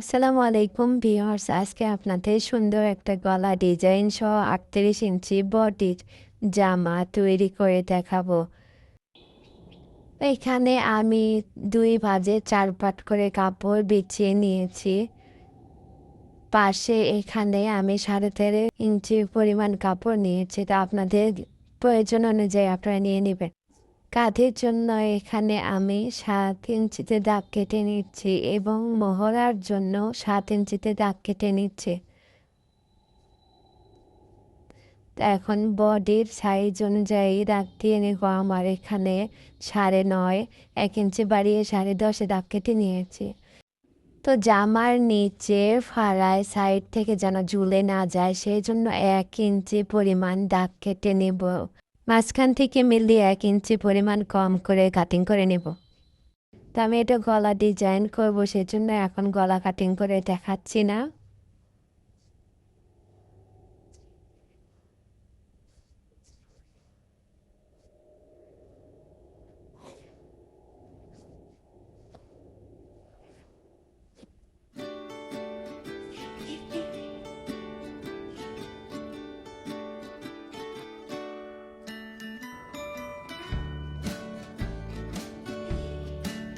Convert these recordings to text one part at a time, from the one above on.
আসসালামু আলাইকুম ভিউয়ার্স, আজকে আপনাদের সুন্দর একটা গলা ডিজাইন সহ 38 ইঞ্চি বডির জামা তৈরি করে দেখাবো। এখানে আমি 2 ভাঁজে 4 পাট করে কাপড় বিছিয়ে নিয়েছি। পাশে এখানে আমি 13.5 ইঞ্চি পরিমাণ কাপড় নিয়েছি, তা আপনাদের প্রয়োজন অনুযায়ী আপনারা নিয়ে নেবেন। কাঁধের জন্য এখানে আমি 7 ইঞ্চিতে দাগ কেটে নিচ্ছি এবং মহড়ার জন্য 7 ইঞ্চিতে দাগ কেটে নিচ্ছি। এখন বডির সাইজ অনুযায়ী দাগ দিয়ে নেব। আমার এখানে 9.5 1 ইঞ্চি বাড়িয়ে 10.5 দাগ কেটে নিয়েছি। তো জামার নিচে ফাড়ায় সাইড থেকে যেন ঝুলে না যায়, সেই জন্য 1 ইঞ্চি পরিমাণ দাগ কেটে নেব। মাঝখান থেকে মিলিয়ে 1 ইঞ্চি পরিমাণ কম করে কাটিং করে নেব। তো আমি এটা গলা ডিজাইন করবো, সেজন্য এখন গলা কাটিং করে দেখাচ্ছি না।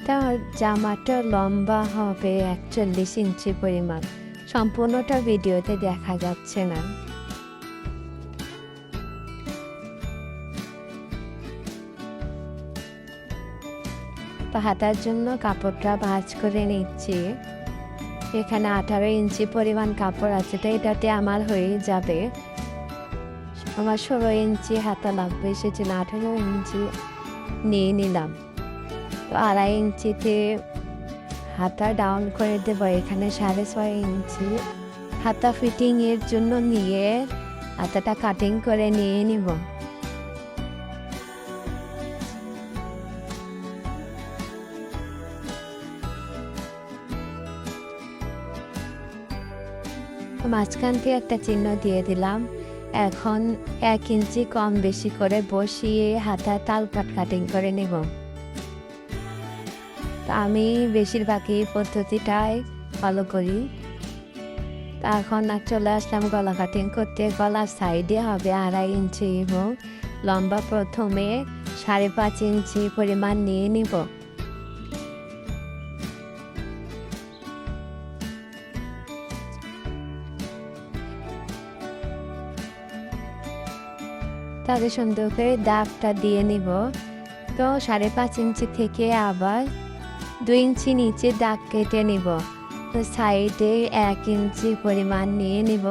তার জামাটা লম্বা হবে 41 ইঞ্চি পরিমাণ। সম্পূর্ণটা ভিডিওতে দেখা যাচ্ছে না। তো হাতার জন্য কাপড়টা ভাঁজ করে নিচ্ছি। এখানে 18 ইঞ্চি পরিমাণ কাপড় আছে, তো এটাতে আমার হয়ে যাবে। আমার 16 ইঞ্চি হাতা লাগবে, সেজন্য 18 ইঞ্চি নিয়ে নিলাম। তো 2.5 ইঞ্চিতে হাতা ডাউন করে দেবো। এখানে 6.5 ইঞ্চি হাতা ফিটিংয়ের জন্য নিয়ে হাতাটা কাটিং করে নিয়ে নিব। মাঝখান থেকে একটা চিহ্ন দিয়ে দিলাম। এখন 1 ইঞ্চি কম বেশি করে বসিয়ে হাতা তাল কাট কাটিং করে নেব। আমি বেশিরভাগই পদ্ধতিটাই ফলো করি। এখন চলে আসলাম গলা কাটিং করতে। গলার সাইডে হবে 2.5 ইঞ্চি এবং লম্বা প্রথমে 5.5 ইঞ্চি পরিমাণ নিয়ে নিব। তাহলে সুন্দর করে দাগটা দিয়ে নিব। তো 5.5 ইঞ্চি থেকে আবার 2 ইঞ্চি নিচে দাগ কেটে নিব। তো সাইডে 1 ইঞ্চি পরিমাণ নিয়ে নিব।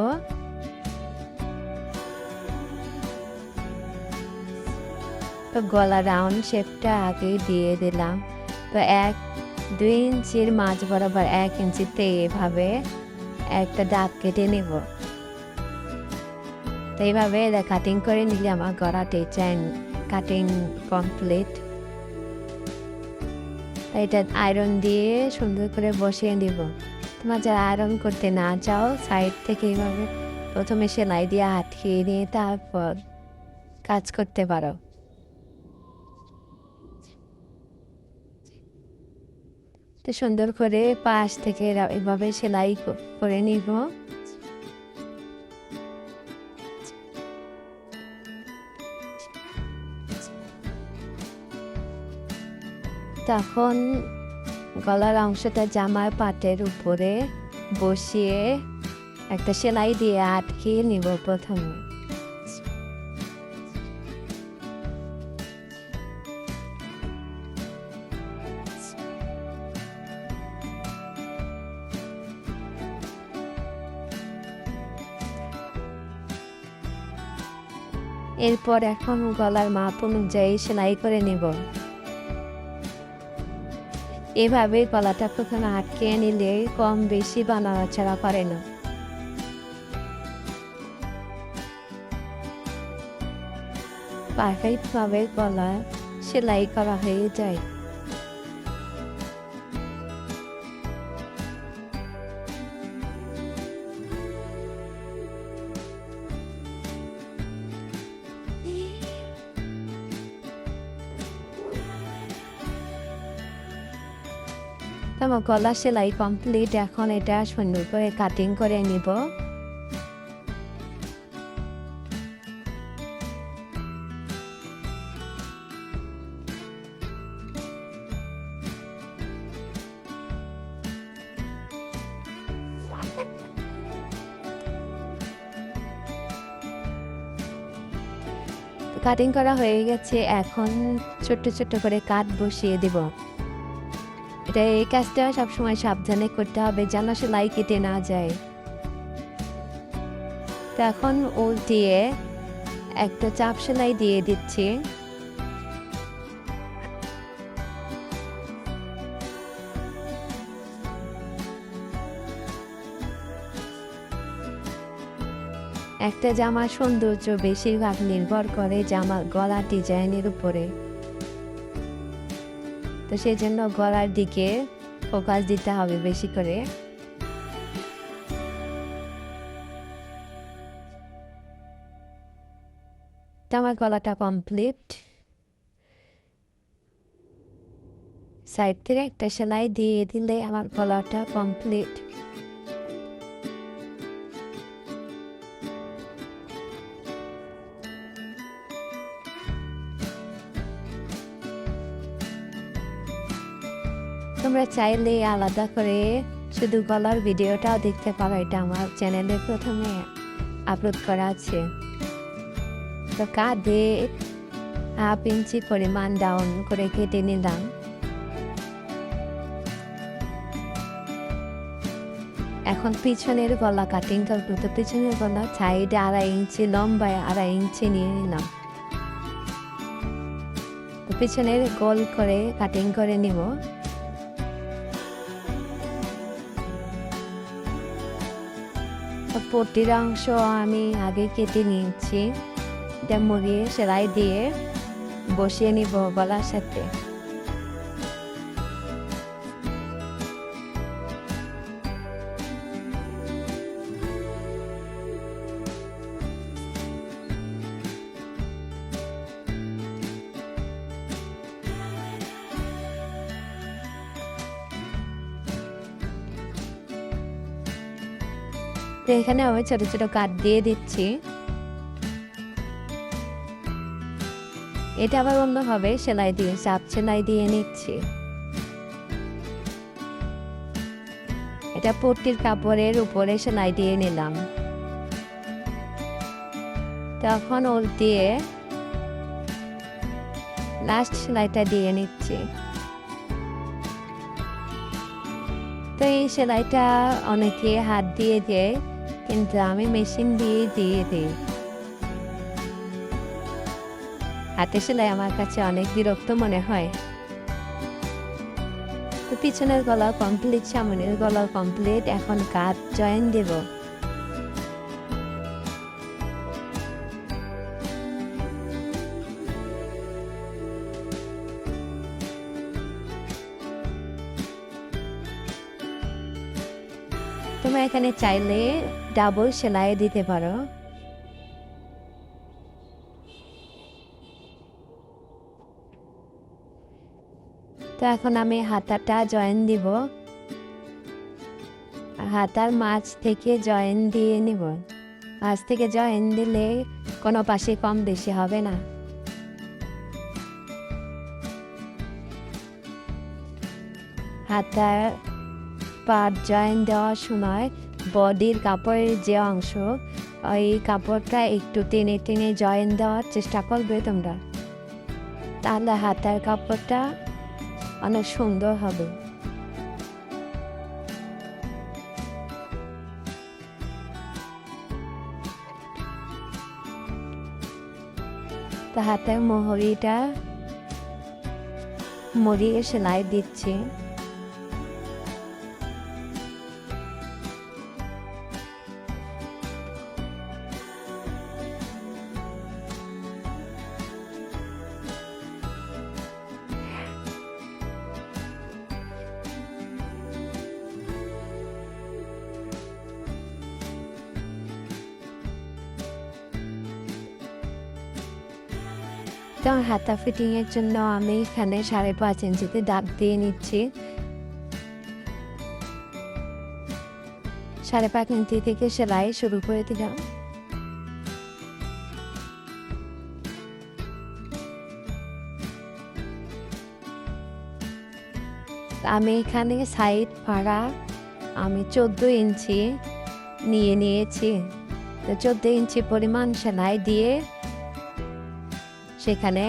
তো গলা রাউন্ড শেপটা আগে দিয়ে দিলাম। তো 2 ইঞ্চির মাঝ বরাবর 1 ইঞ্চিতে এভাবে একটা দাগ কেটে নেব। তো এইভাবে কাটিং করে নিলে আমার গলা ডিজাইন কাটিং কমপ্লিট। এটা আয়রন দিয়ে সুন্দর করে বসিয়ে দিব। তোমরা যারা আয়রন করতে না চাও, সাইড থেকে এইভাবে প্রথমে সেলাই দিয়ে আটকিয়ে নিয়ে তারপর কাজ করতে পারো। তো সুন্দর করে পাশ থেকে এভাবে সেলাই করে নিব। তখন গলার অংশটা জামার পাটের উপরে বসিয়ে একটা সেলাই দিয়ে আটকিয়ে নিব প্রথমে। এরপর এখন গলার মাপ অনুযায়ী সেলাই করে নিব। এভাবে গলাটা প্রথমে আটকে নিলে কম বেশি বা নাড়াচাড়া করে না। পারফেক্ট ভাবে গলা সেলাই করা হয়ে যায়। আমার গলা সেলাই কমপ্লিট। এখন এটা সুন্দর করে কাটিং করে নিব। কাটিং করা হয়ে গেছে। এখন ছোট্ট ছোট্ট করে কাট বসিয়ে দেব। এই কাজটা সবসময় সাবধানে করতে হবে যেন সেলাই কেটে না যায়। তো এখন উল্টিয়ে একটা চাপ সেলাই দিয়ে দিচ্ছি। একটা জামার সৌন্দর্য বেশিরভাগ নির্ভর করে জামার গলার ডিজাইনের উপরে। তো সেই জন্য গলার দিকে ফোকাস দিতে হবে বেশি করে। আমার গলাটা কমপ্লিট। সাইড থেকে একটা সেলাই দিয়ে দিলে আমার গলাটা কমপ্লিট। তোমরা চাইলে আলাদা করে শুধু গলার ভিডিওটাও দেখতে পারো। এটা আমার চ্যানেলে প্রথমে আপলোড করা আছে। তো কাঁধে 1/2 ইঞ্চি পরিমাণ ডাউন করে কেটে নিলাম। এখন পিছনের গলা কাটিং করবো। তো পিছনের গলা সাইডে 2.5 ইঞ্চি, লম্বায় 2.5 ইঞ্চি নিয়ে নিলাম। তো পিছনের গোল করে কাটিং করে নিব। পট্টির অংশ আমি আগে কেটে নিয়েছি। এটা মুড়িয়ে সেলাই দিয়ে বসিয়ে নিব গলার সাথে। এখানে আমি ছোট ছোট কাট দিয়ে দিচ্ছি। এটা আবার অন্যভাবে সেলাই দিয়ে চাপ সেলাই দিয়ে নিচ্ছি। এটা পট্টির কাপড়ের উপরে সেলাই দিয়ে নিলাম। তখন উল্টিয়ে লাস্ট সেলাইটা দিয়ে নিচ্ছি। তো এই সেলাইটা অনেকে হাত দিয়ে দেয়, কিন্তু আমি মেশিন দিয়ে দিই। হাতে সেলাই আমার কাছে অনেক বিরক্ত মনে হয়। তো পিছনের গলা কমপ্লিট, সামনের গলা কমপ্লিট। এখন কাট জয়েন দেব। তোমরা এখানে চাইলে ডাবল সেলাই দিতে পারো। তো এখন আমি হাতাটা জয়েন দিব। হাতার মাঝ থেকে জয়েন দিয়ে নিব। মাঝ থেকে জয়েন দিলে কোনো পাশে কম বেশি হবে না। হাতার পাট জয়েন দেওয়ার সময় বডির কাপড়ের যে অংশ, ওই কাপড়টা একটু টেনে টেনে জয়েন দেওয়ার চেষ্টা করবে তোমরা। তাহলে হাতার কাপড়টা অনেক সুন্দর হবে। তো হাতের মোহরিটা মুড়িয়ে সেলাই দিচ্ছি। তো হাতা ফিটিংয়ের জন্য আমি এখানে 5.5 ইঞ্চিতে দাগ দিয়ে নিচ্ছি। 5.5 ইঞ্চি থেকে সেলাই শুরু করে দিলাম। আমি এখানে সাইড ফাড়া আমি 14 ইঞ্চি নিয়েছি। তো 14 ইঞ্চি পরিমাণ সেলাই দিয়ে সেখানে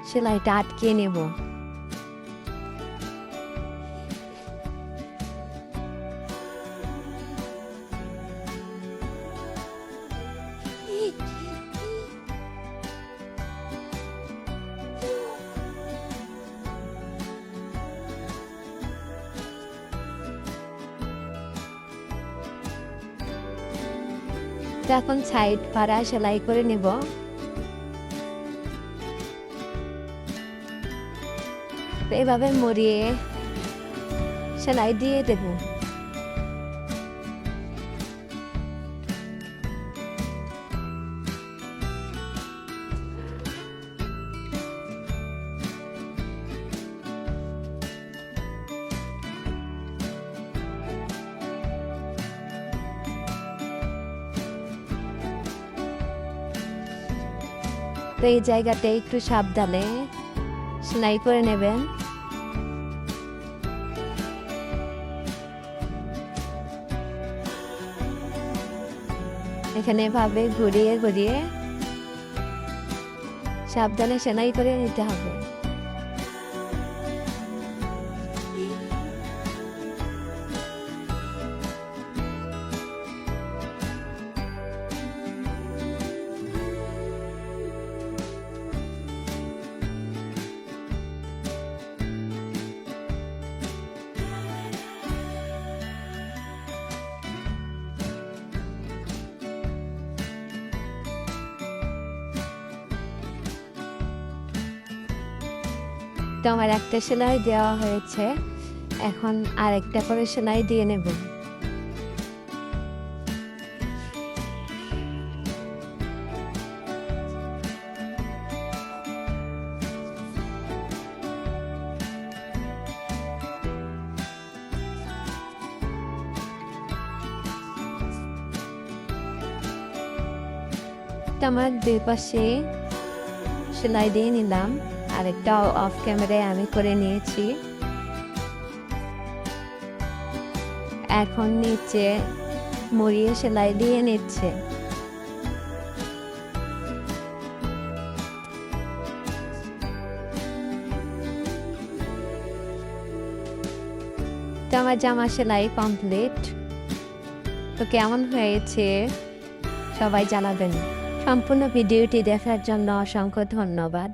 সেলাইটা আটকে নেব। এখন সাইড ফাড়া সেলাই করে নেব। এভাবে মুড়িয়ে সেলাই দিয়ে দেব। তো এই জায়গাতে একটু সাবধানে সেলাই করে নেবেন। এখানে এভাবে ঘুরিয়ে ঘুরিয়ে সাবধানে সেলাই করে নিতে হবে। তো আমার একটা সেলাই দেওয়া হয়েছে, এখন আরেকটা করে সেলাই দিয়ে নেব। তো আমার দুই পাশে সেলাই দিয়ে নিলাম, আরেকটা অফ ক্যামেরায় আমি করে নিয়েছি। এখন নিচে মুড়িয়ে সেলাই দিয়ে নিচ্ছে। তো আমার জামা সেলাই কমপ্লিট। তো কেমন হয়েছে সবাই জানাবেন। সম্পূর্ণ ভিডিওটি দেখার জন্য অসংখ্য ধন্যবাদ।